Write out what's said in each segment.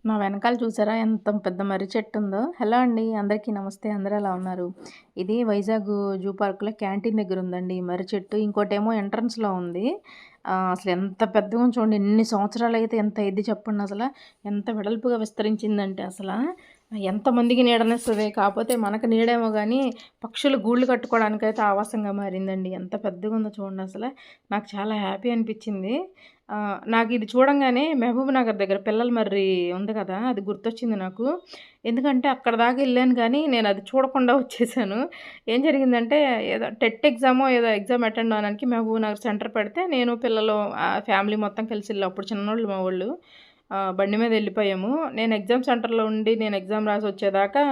నా వెనకాల చూసారా ఎంత పెద్ద మర్రి చెట్టు ఉందో. హలో అండి, అందరికీ నమస్తే. అందరూ ఎలా ఉన్నారు? ఇది వైజాగ్ జూ పార్క్‌లో క్యాంటీన్ దగ్గర ఉందండి ఈ మర్రి చెట్టు. ఇంకోటేమో ఎంట్రన్స్‌లో ఉంది. అసలు ఎంత పెద్దగా ఉందో చూడండి. ఎన్ని సంవత్సరాలైతే ఎంత అయ్యిద్ది చెప్పండి అసల. ఎంత వెడల్పుగా విస్తరించిందంటే ఎంతమందికి నీడనిస్తది. కాపోతే మనకు నీడేమో గానీ, పక్షులు గూళ్ళు కట్టుకోవడానికైతే ఆవాసంగా మారిందండి. ఎంత పెద్దగా ఉందో చూడండి అసల. నాకు చాలా హ్యాపీ అనిపిచ్చింది. నాకిది చూడంగానే మహబూబ్ నగర్ దగ్గర పిల్లల మర్రి ఉంది కదా! అది గుర్తొచ్చింది నాకు. ఎందుకంటే అక్కడి దాకా ఎళ్ళాను గానీ, నేనది చూడకుండా వచ్చేసాను. ఏం జరిగిందంటే, ఏదో టెట్ ఎగ్జామో ఏదో ఎగ్జామ్ అటెండ్ అవ్వడానికి మహబూబ్ నగర్ సెంటర్ పెడితే, నేను పిల్లలు ఫ్యామిలీ మొత్తం కలిసి ఎళ్ళాం. అప్పుడు చిన్నోళ్ళు మా వోళ్ళు. బండి మీద ఎళ్ళిపోయాము. నేను ఎగ్జామ్ సెంటర్‌లో ఉండి నేను ఎగ్జామ్ రాసొచ్చేదాకా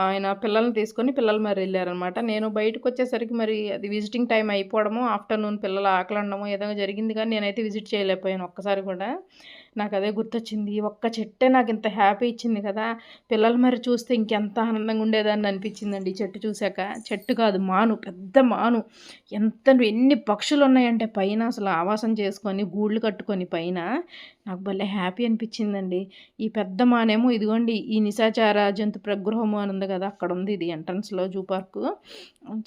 ఆయన పిల్లల్ని తీసుకొని పిల్లలు మరి ఎళ్లారనమాట. నేను బయటకొచ్చేసరికి మరి అది విజిటింగ్ టైమ్ అయిపోవడమో, ఆఫ్టర్‌నూన్ పిల్లలు ఆకలనడమో ఏదో జరిగింది గానీ, నేనైతే విజిట్ చేయలేకపోయాను ఒక్కసారి కూడా. నాకదే గుర్తొచ్చింది. ఈ ఒక్క చెట్టే నాకింత హ్యాపీ ఇచ్చింది కదా! పిల్లలు మరి చూస్తే ఇంకెంత ఆనందంగా ఉండేదాన్ని అనిపించిందండి ఈ చెట్టు చూసాక. చెట్టు కాదు మాను, పెద్ద మాను. ఎన్ని పక్షులున్నాయంటే పైన అసలు ఆవాసం చేసుకొని, గూళ్ళు కట్టుకొని పైన. నాకు భలే హ్యాపీ అనిపించిందండి. ఈ పెద్ద మానేమో ఇదిగోండి ఈ నిశాచర జంతు ప్రగృహము అని ఉంది కదా! అక్కడుంది ఇది ఎంట్రన్స్‌లో జూ పార్కు.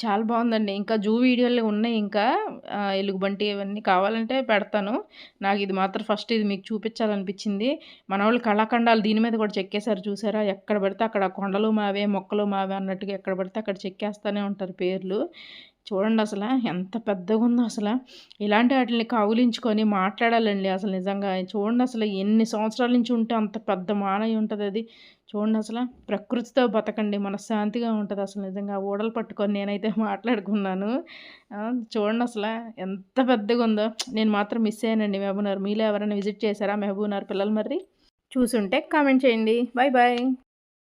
చాలా బావుందండి. ఇంకా జూ వీడియోలు ఉన్నాయి ఇంకా. ఎలుగుబంటి ఇవన్నీ కావాలంటే పెడతాను. నాకిది మాత్రం ఫస్ట్ ఇది మీకు చూపించాలనిపించింది. మనోళ్ళు కళాఖండాలు దీని మీద కూడా చెక్కేసారు చూసారా? ఎక్కడ పడితే అక్కడ కొండలు మావే, మొక్కలు మావే అన్నట్టుగా ఎక్కడ పడితే అక్కడ చెక్కేస్తానే ఉంటారు పేర్లు. చూడండసల ఎంత పెద్దగుందో అసల. ఇలాంటి ఆటిల్ని కౌగిలించుకొని మాట్లాడాలండి అసలు నిజంగా. చూడండసల ఎన్ని సంవత్సరాల నుంచి ఉంటే అంత పెద్ద మానై ఉంటదది. చూడండసల. ప్రకృతితో బతకండి మనశ్శాంతిగా ఉంటదసలు నిజంగా. ఊడలు పట్టుకొని నేనైతే మాట్లాడుకున్నాను. చూడండసల ఎంత పెద్దగుందో. నేను మాత్రం మిస్ అయ్యానండి మహబూబ్‌నగర్. మీలో ఎవరైనా విజిట్ చేశారా మహబూబ్‌నగర్ పిల్లలు మర్రి? చూసుంటే కామెంట్ చేయండి. Bye bye.